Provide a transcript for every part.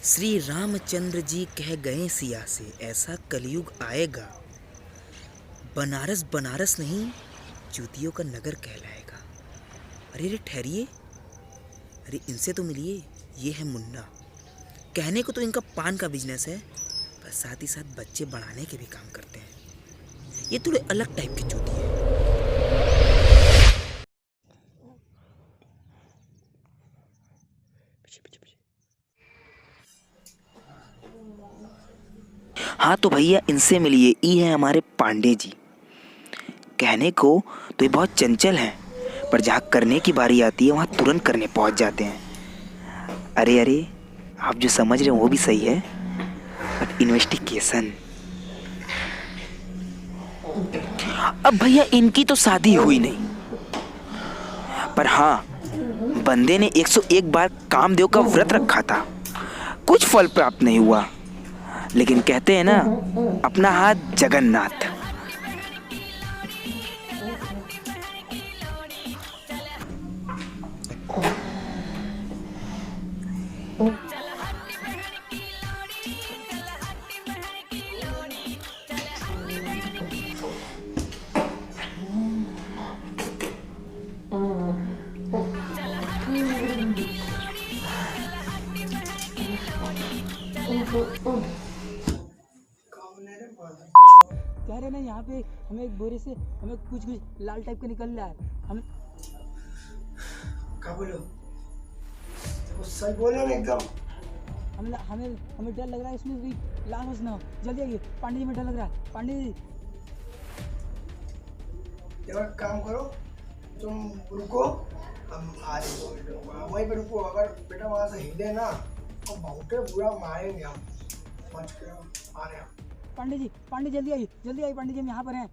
श्री रामचंद्र जी कह गए सिया से ऐसा कलयुग आएगा, बनारस बनारस नहीं जूतियों का नगर कहलाएगा। अरे रे ठहरिए, अरे इनसे तो मिलिए। ये है मुन्ना। कहने को तो इनका पान का बिजनेस है, पर साथ ही साथ बच्चे बढ़ाने के भी काम करते हैं। ये थोड़े अलग टाइप की जूती है। हाँ तो भैया इनसे मिलिए। ई है हमारे पांडे जी। कहने को तो ये बहुत चंचल हैं, पर जहाँ करने की बारी आती है वहाँ तुरंत करने पहुँच जाते हैं। अरे अरे, आप जो समझ रहे हो वो भी सही है, बट इन्वेस्टिगेशन। अब भैया इनकी तो शादी हुई नहीं, पर हाँ बंदे ने 101 बार कामदेव का व्रत रखा था। कुछ फल प्राप्त नहीं हुआ, लेकिन कहते हैं ना, अपना हाथ जगन्नाथ। कह रहे ना यहाँ पे हमें एक बोरे से हमें कुछ कुछ लाल टाइप का निकल रहा है। हमें क्या बोलो? वो सही बोले ना एकदम। हमें हमें हमें डर लग रहा है इसमें कोई लाल मत ना हो। जल्दी आइए, पांडे जी में डर लग रहा है। पांडे जी एक काम करो, तुम रुको, हम आ रहे 2 मिनट वहीं पे रुको। अगर बेटा वहाँ से हिले ना तो बहुत बुरा मारेंगे हम। बच के आ रहे हैं। पांडे जल्दी आइए, जल्दी आइए पांडे जी, हम यहाँ पर हैं।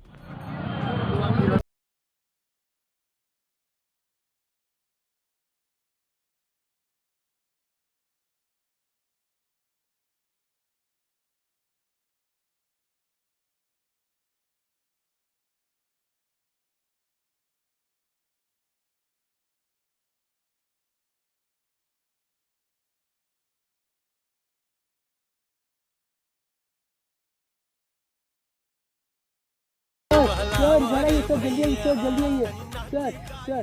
जल्दी आइए सर, जल्दी आइए सर। सर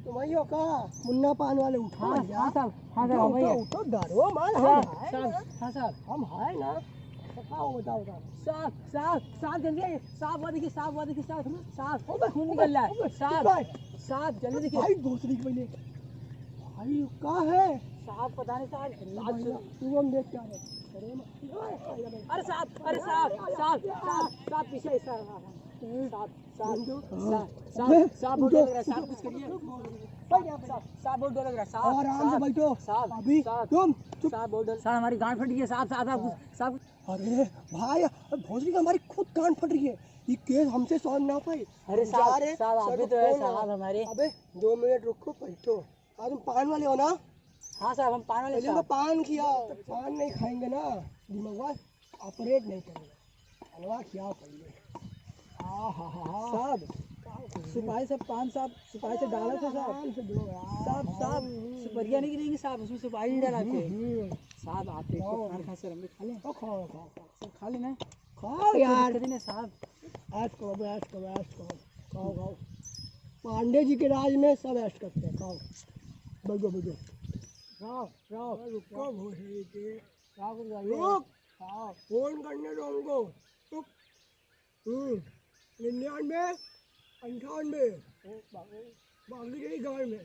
तुम वही हो कहा मुन्ना पान वाले? उठो हाँ भैया। हाँ साहब, हाँ साहब, उठो भैया उठो, डरो मत। साहब, हाँ साहब, हम है ना। बताओ बताओ बताओ। साहब साहब साहब जल्दी आइए। साहब वो देखिए, साहब वो देखिए, साहब साहब खून निकल रहा है। साहब साहब जल्दी देखिए। भाई दूसरी के पहले भाई कहाँ है? साहब पता नहीं साहब। तू हम देख क्या रहे? अरे साहब, अरे साहब साहब साहब साहब पीछे साहब साहब साहब साहब साहब बहुत डर लग रहा है। साहब कुछ करिए। साहब बहुत डर लग रहा है। साहब आराम से बैठो। साहब अभी तुम चुप। साहब बहुत डर। साहब हमारी गांड फट गई है। साहब साहब साहब अरे भाई, भोसड़ी का हमारी खुद कान फट रही है। ये केस हमसे सॉल्व ना पाई। अरे साहब साहब अभी तो है साहब हमारे। अबे 2 मिनट रुको, बैठो। तुम पान वाले हो ना? हाँ साहब हम पान वाले साहब। पान खिलाओ। पान नहीं खाएंगे ना दिमाग ऑपरेट नहीं करेंगे। हलवा खिलाओ पहले। साहब सुपारी से पान साहब, सुपारी से डाला था साहब। साहब साहब सुपरिया नहीं गिरेंगी साहब, उसमें सुपारी नहीं डाला के साहब। आप एक खान खा सर, हम भी खा लें। खाओ खाओ सर खा लेना, खाओ यार। दिक्कत नहीं साहब। ऐश करो ऐश करो ऐश करो। खाओ खाओ। पांडे जी के राज में सब ऐश करते हैं। खाओ बैठो बैठो। रुको भोसड़ी के। रुक, फोन करने दो हमको। चुप। 99 98 बाकी यही घर में।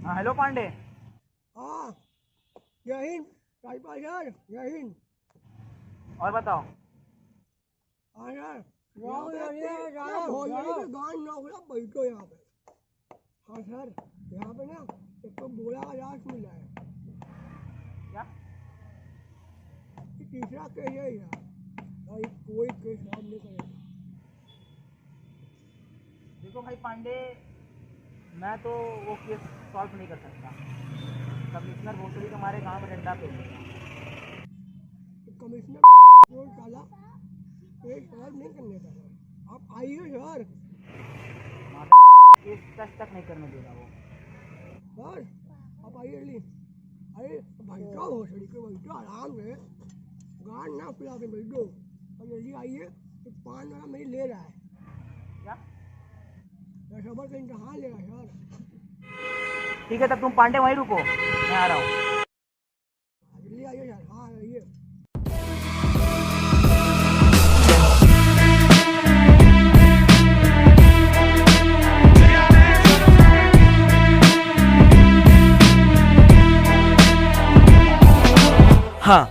हाँ हेलो पांडे। हाँ यही राजपाल यार, यही। और बताओ। हाँ यार, भोसड़ी के गान ना हो बैठो यहाँ पे। हाँ सर, यहाँ पे ना एक तो बोला का लाश मिला है। क्या? तीसरा केस है यार। कोई केस हम नहीं करेगा। पांडे, मैं तो वो केस सॉल्व नहीं कर सकता। कमिश्नर भोसड़ी हमारे गांव में डंडा पे कमिश्नर जो डाला केस सॉल्व नहीं करने का सर। आप आइए सर। केस टच तक नहीं करने देगा वो। सर आप आइए जल्दी। अरे बैठो भोसड़ी के, बैठो आराम से, गार्ड ना खुला के बैठो और जल्दी आइए। तो पान वाला मेरी ले रहा है क्या? सबर का इम्तहान ले रहा है सर। ठीक है, तब तुम पांडे वहीं रुको, मैं आ रहा हूँ। जल्दी आइए सर। हाँ आइए। हाँ,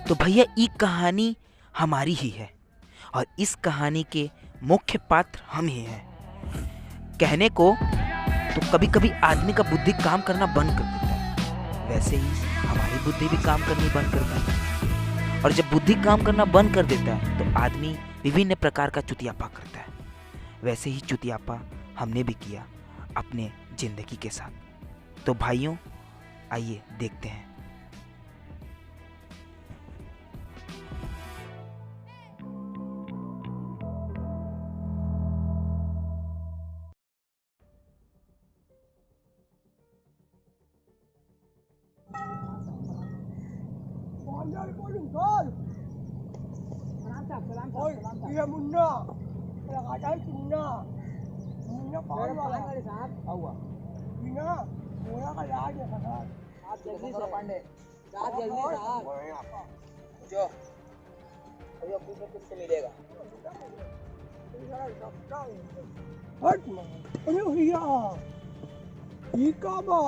तो भैया ये कहानी हमारी ही है और इस कहानी के मुख्य पात्र हम ही हैं। कहने को तो कभी कभी आदमी का बुद्धि काम करना बंद कर देता है, वैसे ही हमारी बुद्धि भी काम करनी बंद कर देती है। और जब बुद्धि काम करना बंद कर देता है तो आदमी विभिन्न प्रकार का चुतियापा करता है। वैसे ही चुतियापा हमने भी किया अपने जिंदगी के साथ। तो भाइयों, आइए देखते हैं। ये मुन्ना लगाता है चुन्ना। मुन्ना पान वाला साहब हुआ बिना मोरा का लाज है सर। आप जल्दी से पांडे, आप जल्दी साहब जो अभी अपनी में किससे मिलेगा? हट अरे भैया ईकाबा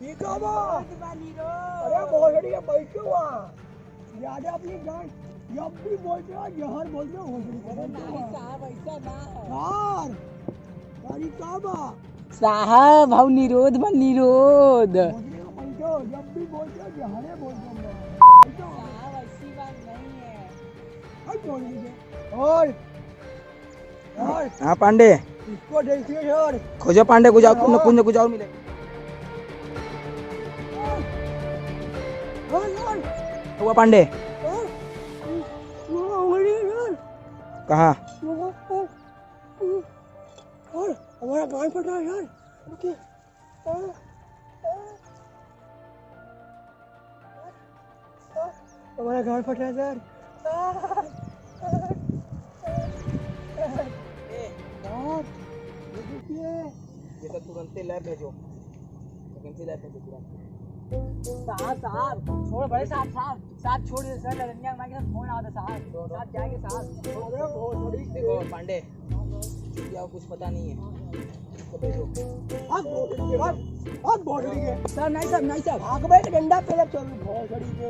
ईकाबा। अरे भोसड़ी है, बैठो वहाँ। ज्यादा अपनी जान जब भी बोलते हो जहर बोलते हो भोसड़ी को। साहब ऐसा ना है यार काबा साहब, भाव निरोध बन निरोध। भोसड़ी को बैठो, जब भी बोलते हो जहरे बोलते हो। साहब ऐसी बात नहीं है। हट भोसड़ी से। और हाँ पांडे, इसको देखिए सर। खोजो पांडे, कुछ और कुछ और मिले। हुआ पांडे कहाँ? हमारा गाय फट रहा है यार। हमारा गाय फट रहा है सर। ये तो तुरंत लैब भेजो, वैकेंसी लैब भेजो तुरंत। साहब छोड़, बड़े साहब छोड़िए सर। लड़निया के साथ फोन आया था साहब जाएंगे साहब। देखो पांडे, क्या कुछ पता नहीं है तो भेजो। सर नहीं साहब आग बैठ डंडा पे चल भोसड़ी के।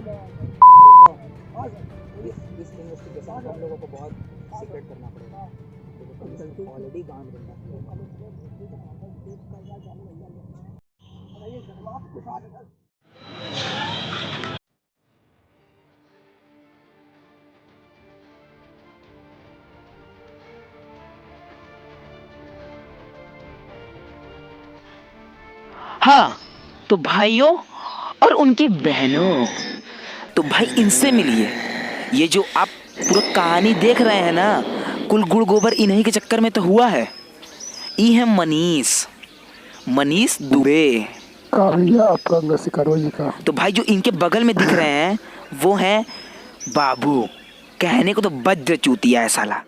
इस इन्वेस्टिगेशन हम लोगों को बहुत सीक्रेट करना पड़ेगा। ऑलरेडी गांव में हाँ, तो भाइयों और उनकी बहनों, तो भाई इनसे मिलिए। ये जो आप पूरा कहानी देख रहे हैं ना, कुल गुड़ गोबर इन्हीं के चक्कर में तो हुआ है। ये है मनीष दुबे। तो भाई जो इनके बगल में दिख रहे हैं वो हैं बाबू। कहने को तो वज्र चूतिया है साला।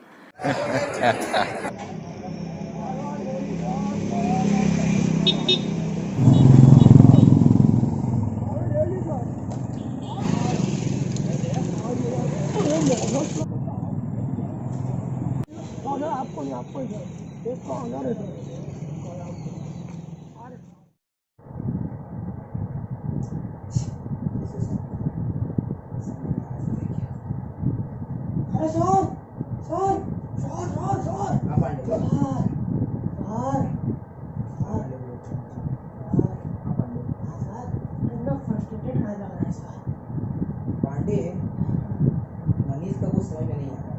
आपको नहीं, आपको इसको ऑनर है सर। अरे sir sir sir sir sir Pandey, Manish का कुछ समझ में नहीं आ रहा।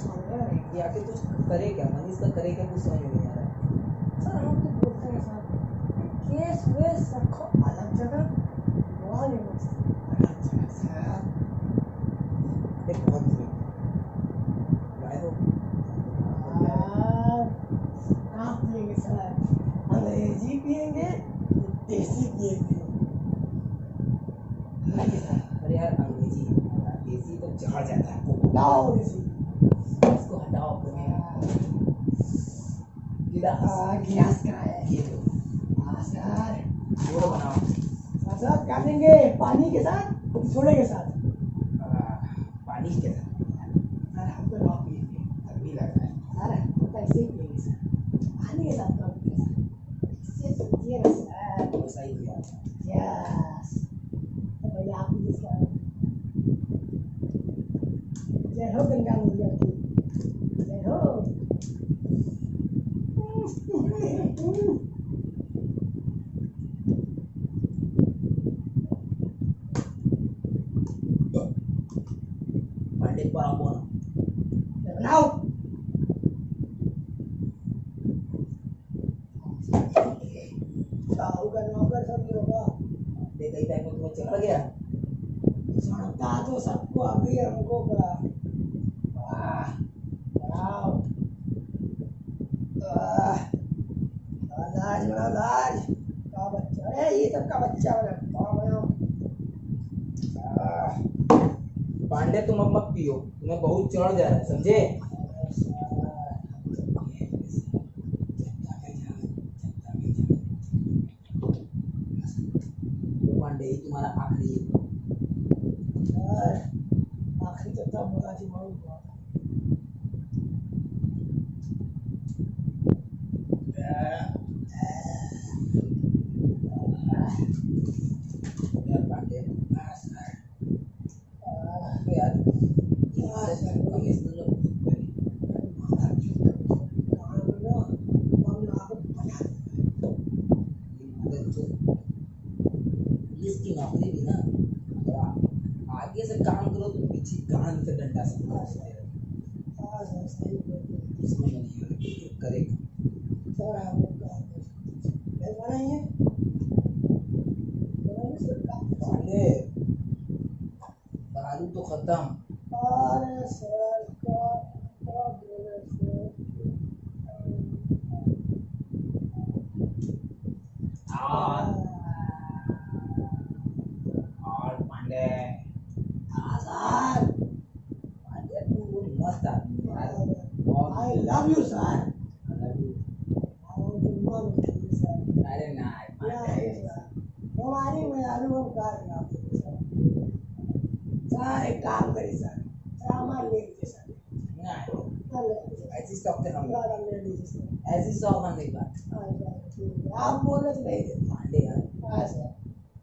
समझ रहे हैं ये आखिर कुछ करे क्या, मनीष का करे क्या, कुछ समझ में नहीं आ रहा है। सर हम तो बोलते हैं सर केस वेस रखो अलग जगह वहाँ नहीं बचते अलग जगह सर देख बहुत बुरी लाए हो आप पिएंगे सर अंग्रेजी पिएंगे देसी पिएंगे अरे यार अंग्रेजी देसी तो चढ़ जाता है लाओ देसी इसको हटाओ गिलास का है ये लो हाँ सर पूरा बनाओ। सर क्या देंगे पानी के साथ सोडे के साथ पानी के साथ सर हमको रॉ पिएंगे अभी लग रहा है। सर हमको तो ऐसे ही पिएंगे सर पानी के साथ रॉ पिएंगे सर इससे तो पिए ना सर वैसा ही दिया यस तो पहले आप भी इसका जय हो गंगा मैया की जय हो पांडे पर बोलो बनाओ साहू का नौकर सब होगा पांडे कई टाइम में तुम्हें चढ़ गया सुनता तो सबको अभी हमको का वाह बनाओ दाज बना दाज का बच्चा है ये सब का बच्चा बना बनाओ पांडे तुम अब मत पियो, तुम्हें बहुत चढ़ जा रहा है समझे। पांडे ये तुम्हारा आखिरी आखिरी तो तब होगा जी मऊ यार पांडे यार कम इस पुलिस की नौकरी भी ना थोड़ा आगे से काम करो तो पीछे कान से डंडा से मार सकते हो। समझ में नहीं आ रहा करेगा पांडे दारू तो खत्म और पांडे पांडे तुम वो मस्त आदमी हो यार बहुत I love you, sir. अलग ही। I want to love you, sir. अरे ना Yeah, sir. हमारी मैं अनुभव कर रहा हूँ सर एक काम करिए सर ड्रामा ले लीजिए सर ऐसी शौक थे हम ड्रामा ले लीजिए सर ऐसी शौक हम नहीं बात आप बोले तो नहीं देते पांडे यार हाँ सर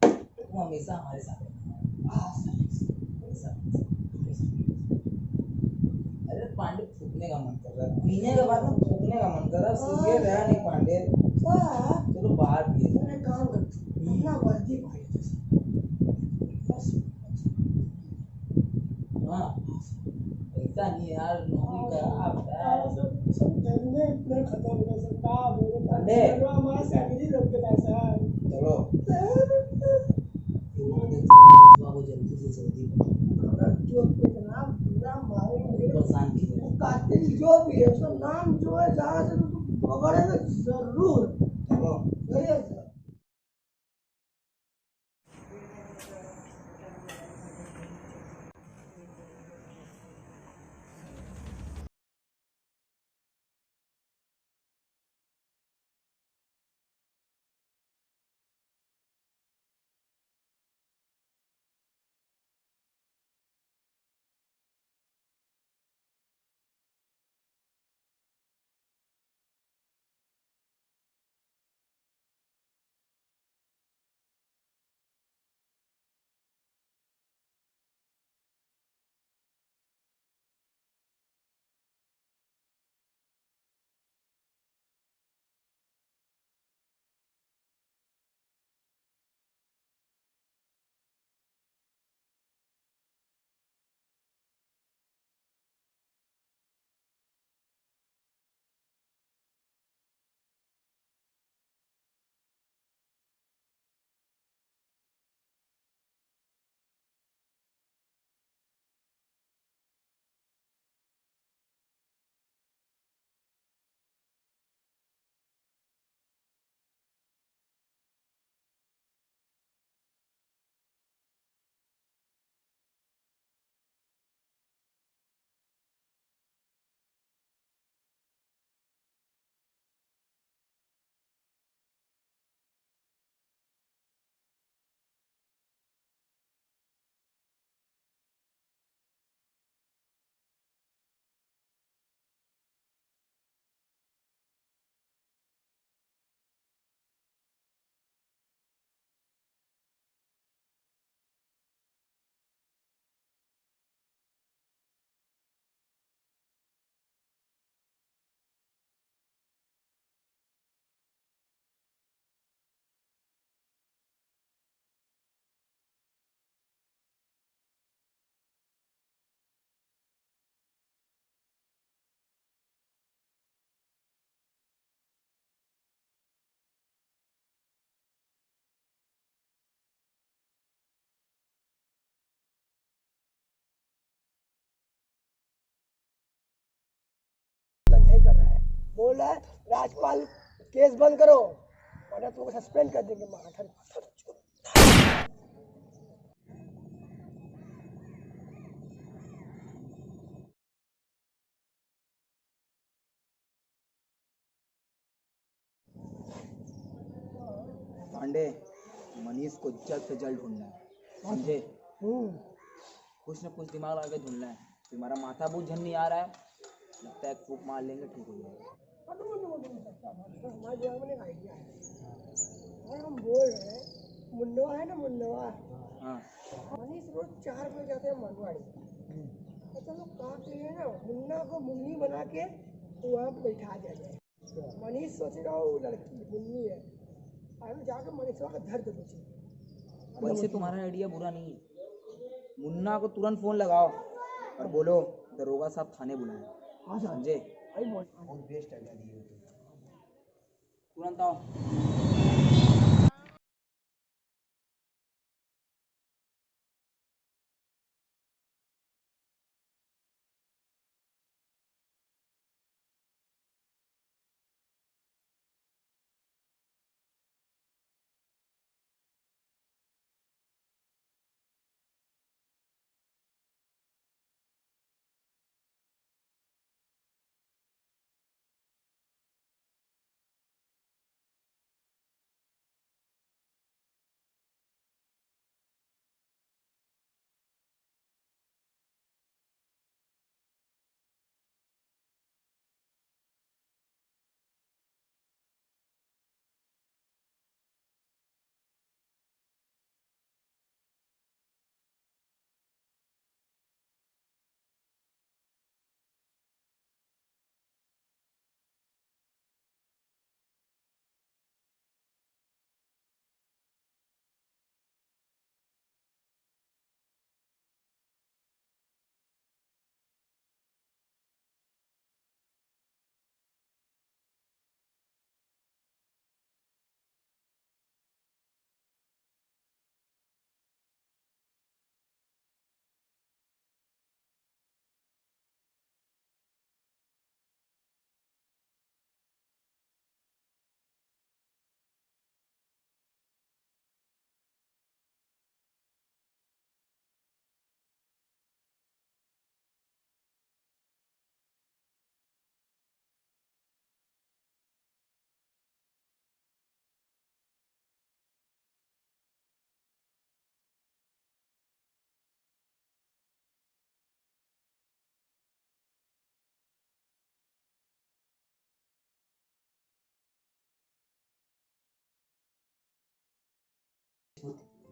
तुम हमेशा हमारे साथ रहना। हाँ सर हमेशा अरे पांडे फूकने का मन कर रहा है, पीने के बाद में फूकने का मन कर रहा है, सीधे रहा नहीं पांडे। सर चलो बाहर पिए मैंने काम करती हूँ अपना वर्दी भाई हाँ ऐसा नहीं यार नौकरी का आप यार सब धंधे इतने खत्म हो गए सर कहाँ बोले पांडे हमारा सैलरी रोक देता है सर चलो बाबू जल्दी से जल्दी जो इतना बुरा मारेंगे परेशान की वो कातिल जो भी है उसका नाम जो है जहाँ से उसको पकड़ेगा जरूर चलो सर बोल रहा है राजपाल केस बंद करो वरना तुमको सस्पेंड कर देंगे माथा पांडे, मनीष को जल्द से जल्द ढूंढना है, समझे? कुछ न कुछ दिमाग लगा के ढूंढना है। तुम्हारा माथा बहुत झन्नी आ रहा है, लगता है फूक मार लेंगे ठीक हो जाएगा। हमारे दिमाग में एक आइडिया है और हम बोल रहे हैं मुंडवा है ना मुंडवा हाँ, मनीष रोज 4 बजे जाते हैं मरवाड़ी तो चलो काट लिए ना मुन्ना को मुन्नी बना के वहाँ पे बैठा दिया जाए मनीष सोचेगा वो लड़की मुन्नी है और जाकर मनीषवा का दर्द पूछे वैसे तुम्हारा आइडिया बुरा नहीं है। मुन्ना को तुरंत फोन लगाओ और बोलो दरोगा साहब थाने बुलाए, हाँ सर समझे? भाई बोल बहुत बेस्ट आइडिया दिए हो तुरंत आओ।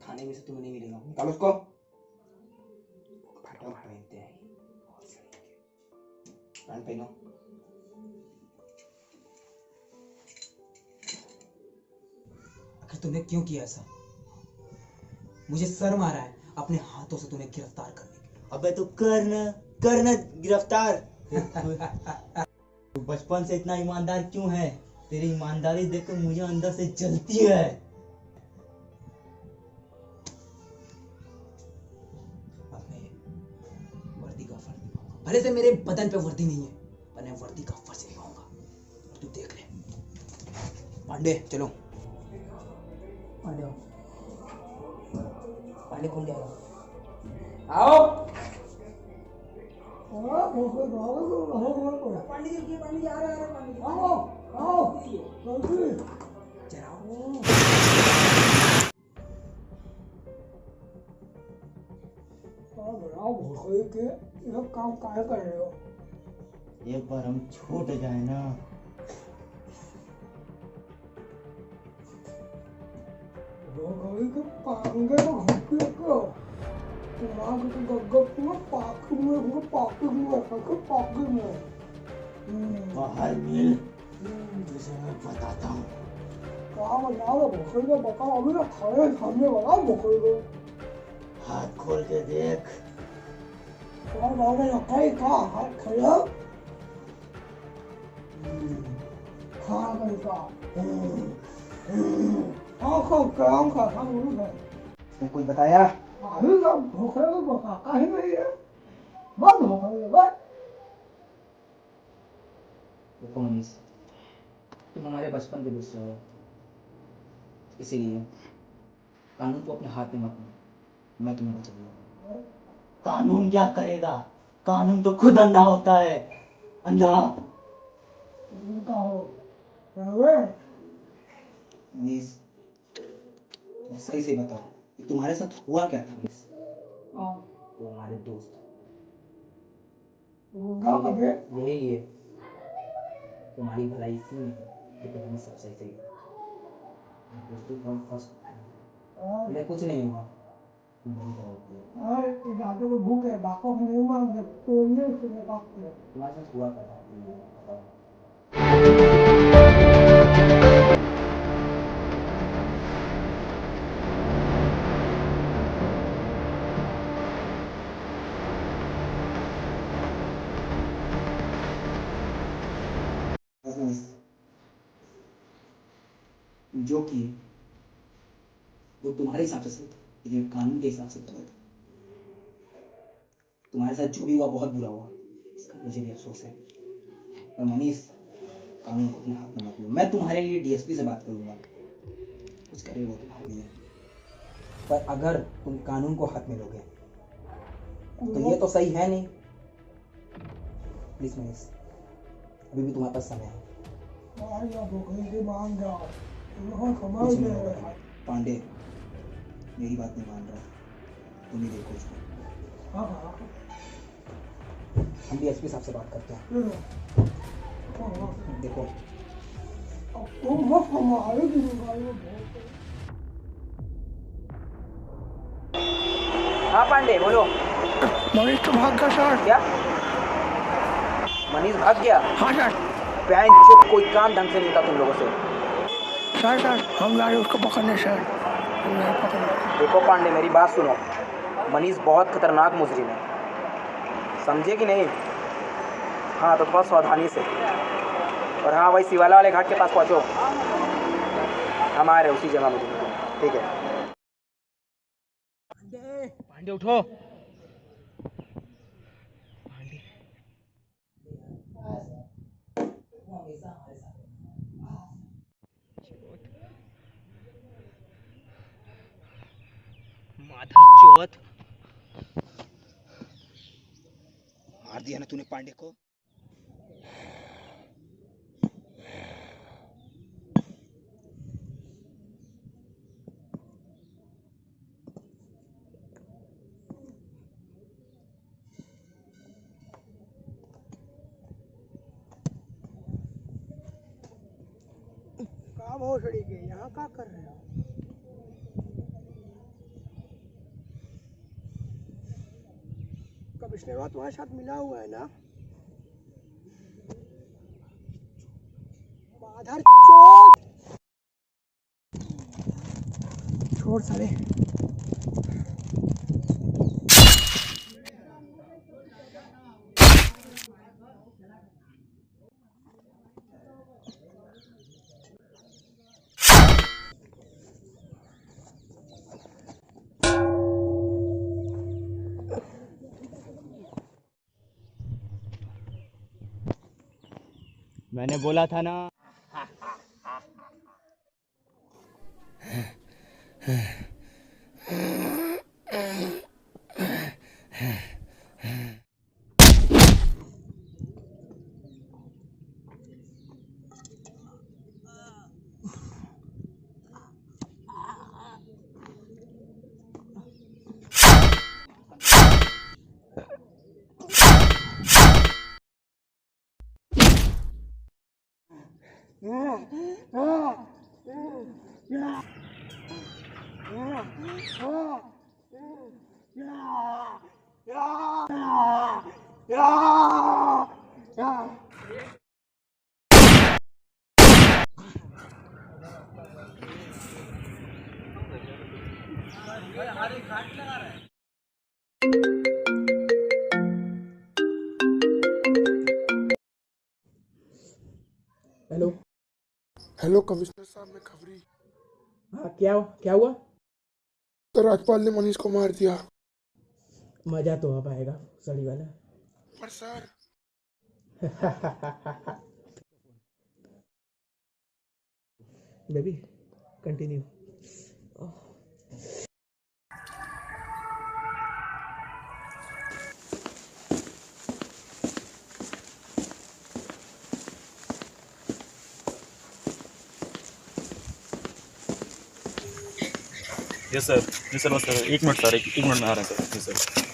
थाने में से तुम्हें नहीं मिलेगा, निकालो उसको। फाटा पहनते हैं, पैंट पहनो। आखिर तुमने क्यों किया ऐसा? मुझे शर्म आ रहा है अपने हाथों से तुम्हें गिरफ्तार करने के। अबे तो करना गिरफ्तार। तू बचपन से इतना ईमानदार क्यों है? तेरी ईमानदारी देखकर मुझे अंदर से जलती है। अपने वर्दी का फर्ज निभाऊंगा। भले से मेरे बदन पे वर्दी नहीं है, पर मैं वर्दी का फर्ज निभाऊंगा। और तू देख ले। पांडे चलो। पांडे कौन जाएगा? आओ। पंडित जी पंडित आ रहे हैं पंडित आओ जल्दी के यह काम काहे कर रहे हो? एक बार हम छूट जाए ना, गई के पांगे को घुके को दिमाग के गग्गप में पाक में बाहर मिल, तुझे मैं बताता हूँ। काम यार भोसड़ी को बताओ अभी ना खड़े सामने वाला भोसड़ी को हाथ खोल के देख। और बाबा लखाई का हाथ खड़ा खा गई का आंखों हम लोग है तुमने कुछ बताया? अभी का भोसड़ी को बता काहे नहीं है बंद हो गई बस देखो मनीष, तुम हमारे बचपन के दोस्त हो, इसीलिए कानून को अपने हाथ में मत लो। मैं तुम्हें बचाऊंगा। कानून क्या करेगा? कानून तो खुद अंधा होता है। अंधा। मीस, तुम सही से बताओ कि तुम्हारे साथ हुआ क्या था मीस? वो हमारे दोस्त यही है। तुम्हारी भलाई इसी में है कि तुमने सब सही सही दोस्तों को फर्स्ट मैं कुछ नहीं हुआ। तुम नहीं करोगे। तुम्हारे साथ हुआ क्या था? बताओ। जो किए वो तुम्हारे हिसाब से सही था, लेकिन कानून के हिसाब से गलत था। तुम्हारे साथ जो भी हुआ बहुत बुरा हुआ, इसका मुझे भी अफसोस है। और मनीष, कानून को अपने हाथ में मत लो। मैं तुम्हारे लिए डीएसपी से बात करूंगा, कुछ करेगा वो तुम्हारे लिए। पर अगर तुम कानून को हाथ में लोगे तो ये तो सही है नहीं। प्लीज मनीष, अभी भी तुम्हारे पास समय है। कुछ नहीं होगा। पांडे मेरी बात नहीं मान रहा, तुम ही देखो उसको। हम डीएसपी साहब से बात करते हैं। देखो हाँ पांडे बोलो। मनीष तो भाग गया सर। क्या मनीष भाग गया? हाँ सर। बैंक चुप, कोई काम ढंग से नहीं था तुम लोगों से। सर हम जा रहे उसको पकड़ने सर। देखो पांडे मेरी बात सुनो, मनीष बहुत खतरनाक मुजरिम है, समझे कि नहीं? हाँ तो थोड़ा सावधानी से। और हाँ भाई शिवाला वाले घाट के पास पहुँचो, हम आ रहे उसी जगह में। ठीक है पांडे उठो। पांडे माधर चौथ मार दिया ना तूने पांडे को। काम हो सड़ी के यहाँ क्या कर रहे हो? कमिश्नर तुम्हारे साथ मिला हुआ है ना? माधर चोट छोड़ साले। मैंने बोला था ना। हेलो। हेलो कमिश्नर साहब, मैं खबरी। हाँ क्या हुआ? तो राजपाल ने मनीष को मार दिया। मजा तो अब आएगा सड़ी वाला। पर sir baby continue. Yes sir, जी सर, बस सर, एक मिनट सर, एक मिनट में आ रहे हैं सर, जी सर।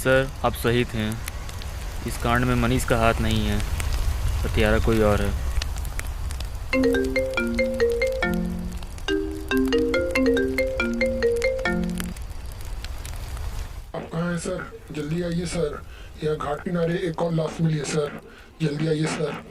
सर आप सही थे, इस कांड में मनीष का हाथ नहीं है, हत्यारा कोई और है। आप कहाँ हैं सर? जल्दी आइए सर, यहाँ घाट किनारे एक और लाश मिली है सर, जल्दी आइए सर।